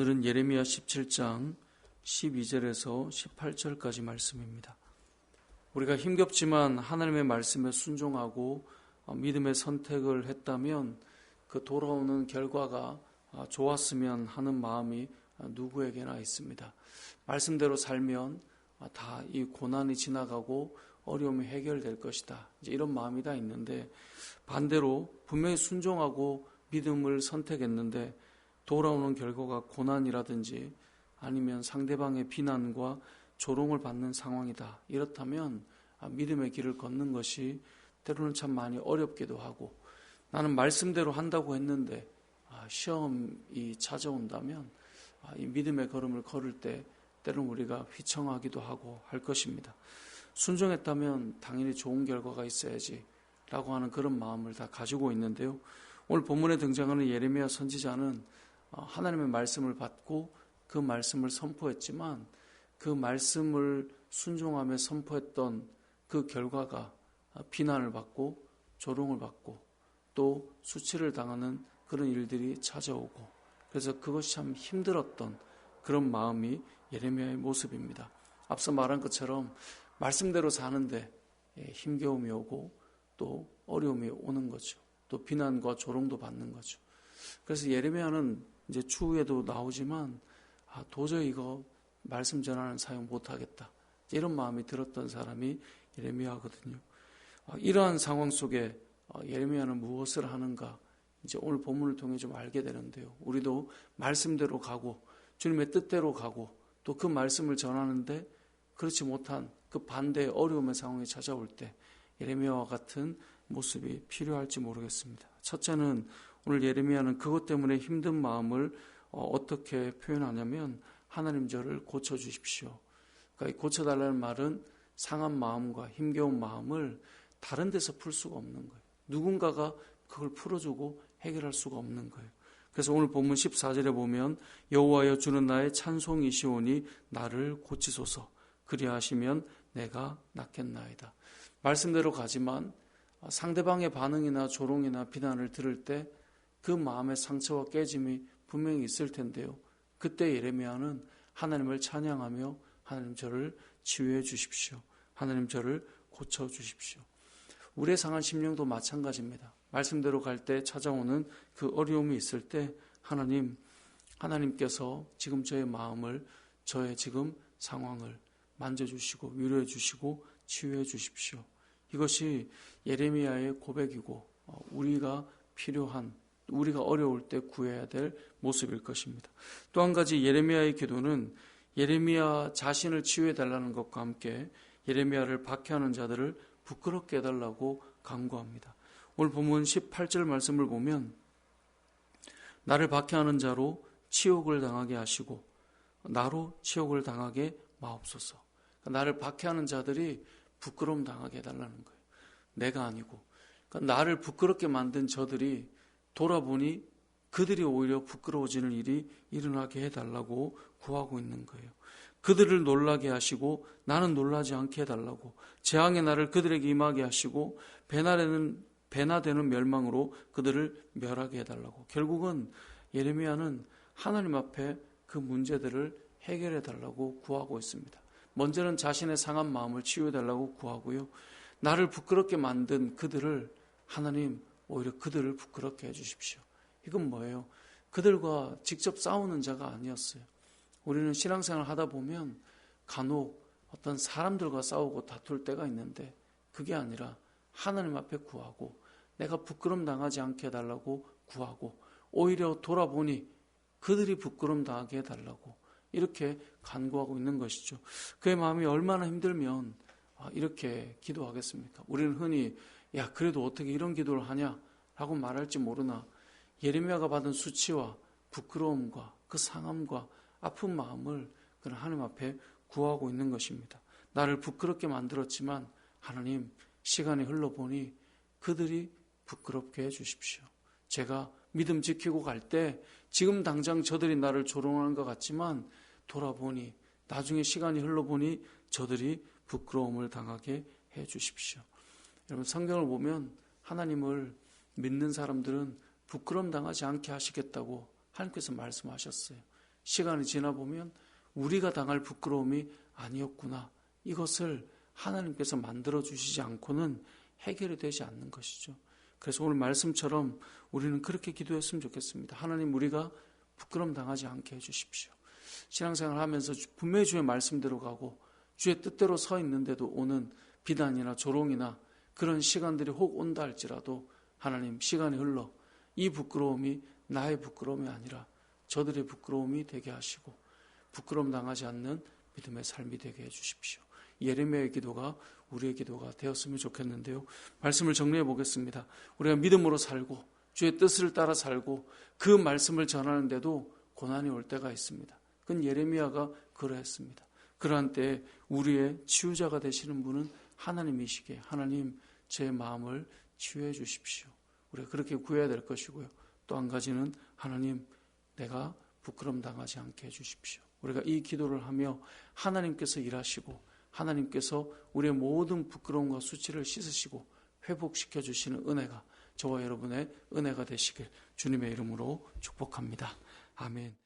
오늘은 예레미야 17장 12절에서 18절까지 말씀입니다. 우리가 힘겹지만 하나님의 말씀에 순종하고 믿음의 선택을 했다면 그 돌아오는 결과가 좋았으면 하는 마음이 누구에게나 있습니다. 말씀대로 살면 다 이 고난이 지나가고 어려움이 해결될 것이다, 이런 마음이 다 있는데, 반대로 분명히 순종하고 믿음을 선택했는데 돌아오는 결과가 고난이라든지 아니면 상대방의 비난과 조롱을 받는 상황이다, 이렇다면 믿음의 길을 걷는 것이 때로는 참 많이 어렵기도 하고, 나는 말씀대로 한다고 했는데 시험이 찾아온다면 이 믿음의 걸음을 걸을 때 때로는 우리가 휘청하기도 하고 할 것입니다. 순종했다면 당연히 좋은 결과가 있어야지 라고 하는 그런 마음을 다 가지고 있는데요, 오늘 본문에 등장하는 예레미야 선지자는 하나님의 말씀을 받고 그 말씀을 선포했지만 그 말씀을 순종하며 선포했던 그 결과가 비난을 받고 조롱을 받고 또 수치를 당하는 그런 일들이 찾아오고, 그래서 그것이 참 힘들었던 그런 마음이 예레미야의 모습입니다. 앞서 말한 것처럼 말씀대로 사는데 힘겨움이 오고 또 어려움이 오는 거죠. 또 비난과 조롱도 받는 거죠. 그래서 예레미야는 이제 추후에도 나오지만 도저히 이거 말씀 전하는 사용 못하겠다, 이런 마음이 들었던 사람이 예레미야거든요. 이러한 상황 속에 예레미야는 무엇을 하는가, 이제 오늘 본문을 통해 좀 알게 되는데요, 우리도 말씀대로 가고 주님의 뜻대로 가고 또 그 말씀을 전하는데 그렇지 못한 그 반대의 어려움의 상황이 찾아올 때 예레미야와 같은 모습이 필요할지 모르겠습니다. 첫째는 오늘 예레미야는 그것 때문에 힘든 마음을 어떻게 표현하냐면, 하나님 저를 고쳐주십시오. 그러니까 고쳐달라는 말은 상한 마음과 힘겨운 마음을 다른 데서 풀 수가 없는 거예요. 누군가가 그걸 풀어주고 해결할 수가 없는 거예요. 그래서 오늘 본문 14절에 보면 여호와여 주는 나의 찬송이시오니 나를 고치소서, 그리하시면 내가 낫겠나이다. 말씀대로 가지만 상대방의 반응이나 조롱이나 비난을 들을 때 그 마음의 상처와 깨짐이 분명히 있을 텐데요, 그때 예레미야는 하나님을 찬양하며 하나님 저를 치유해 주십시오, 하나님 저를 고쳐 주십시오. 우리의 상한 심령도 마찬가지입니다. 말씀대로 갈 때 찾아오는 그 어려움이 있을 때 하나님께서 지금 저의 마음을, 저의 지금 상황을 만져주시고 위로해 주시고 치유해 주십시오. 이것이 예레미야의 고백이고 우리가 필요한, 우리가 어려울 때 구해야 될 모습일 것입니다. 또 한 가지 예레미야의 기도는 예레미야 자신을 치유해 달라는 것과 함께 예레미야를 박해하는 자들을 부끄럽게 해달라고 간구합니다. 오늘 본문 18절 말씀을 보면 나를 박해하는 자로 치욕을 당하게 하시고 나로 치욕을 당하게 마옵소서. 나를 박해하는 자들이 부끄러움 당하게 해달라는 거예요. 내가 아니고. 그러니까 나를 부끄럽게 만든 저들이 돌아보니 그들이 오히려 부끄러워지는 일이 일어나게 해달라고 구하고 있는 거예요. 그들을 놀라게 하시고 나는 놀라지 않게 해달라고, 재앙의 날을 그들에게 임하게 하시고 배나되는 멸망으로 그들을 멸하게 해달라고. 결국은 예레미야는 하나님 앞에 그 문제들을 해결해 달라고 구하고 있습니다. 먼저는 자신의 상한 마음을 치유해 달라고 구하고요, 나를 부끄럽게 만든 그들을 하나님 오히려 그들을 부끄럽게 해주십시오. 이건 뭐예요? 그들과 직접 싸우는 자가 아니었어요. 우리는 신앙생활을 하다 보면 간혹 어떤 사람들과 싸우고 다툴 때가 있는데 그게 아니라 하나님 앞에 구하고 내가 부끄럼 당하지 않게 해달라고 구하고, 오히려 돌아보니 그들이 부끄럼 당하게 해달라고 이렇게 간구하고 있는 것이죠. 그의 마음이 얼마나 힘들면 이렇게 기도하겠습니까? 우리는 흔히 야 그래도 어떻게 이런 기도를 하냐 라고 말할지 모르나 예레미야가 받은 수치와 부끄러움과 그 상함과 아픈 마음을 그는 하나님 앞에 구하고 있는 것입니다. 나를 부끄럽게 만들었지만 하나님 시간이 흘러보니 그들이 부끄럽게 해주십시오. 제가 믿음 지키고 갈 때 지금 당장 저들이 나를 조롱하는 것 같지만 돌아보니 나중에 시간이 흘러보니 저들이 부끄러움을 당하게 해주십시오. 여러분, 성경을 보면 하나님을 믿는 사람들은 부끄러움 당하지 않게 하시겠다고 하나님께서 말씀하셨어요. 시간이 지나 보면 우리가 당할 부끄러움이 아니었구나. 이것을 하나님께서 만들어 주시지 않고는 해결이 되지 않는 것이죠. 그래서 오늘 말씀처럼 우리는 그렇게 기도했으면 좋겠습니다. 하나님, 우리가 부끄럼 당하지 않게 해주십시오. 신앙생활 하면서 분명히 주의 말씀대로 가고 주의 뜻대로 서 있는데도 오는 비난이나 조롱이나 그런 시간들이 혹 온다 할지라도 하나님, 시간이 흘러 이 부끄러움이 나의 부끄러움이 아니라 저들의 부끄러움이 되게 하시고 부끄러움 당하지 않는 믿음의 삶이 되게 해주십시오. 예레미야의 기도가 우리의 기도가 되었으면 좋겠는데요. 말씀을 정리해 보겠습니다. 우리가 믿음으로 살고 주의 뜻을 따라 살고 그 말씀을 전하는데도 고난이 올 때가 있습니다. 그건 예레미야가 그러했습니다. 그러한 때에 우리의 치유자가 되시는 분은 하나님이시기에 하나님, 제 마음을 치유해 주십시오. 우리가 그렇게 구해야 될 것이고요. 또 한 가지는 하나님, 내가 부끄럼 당하지 않게 해주십시오. 우리가 이 기도를 하며 하나님께서 일하시고 하나님께서 우리의 모든 부끄러움과 수치를 씻으시고 회복시켜 주시는 은혜가 저와 여러분의 은혜가 되시길 주님의 이름으로 축복합니다. 아멘.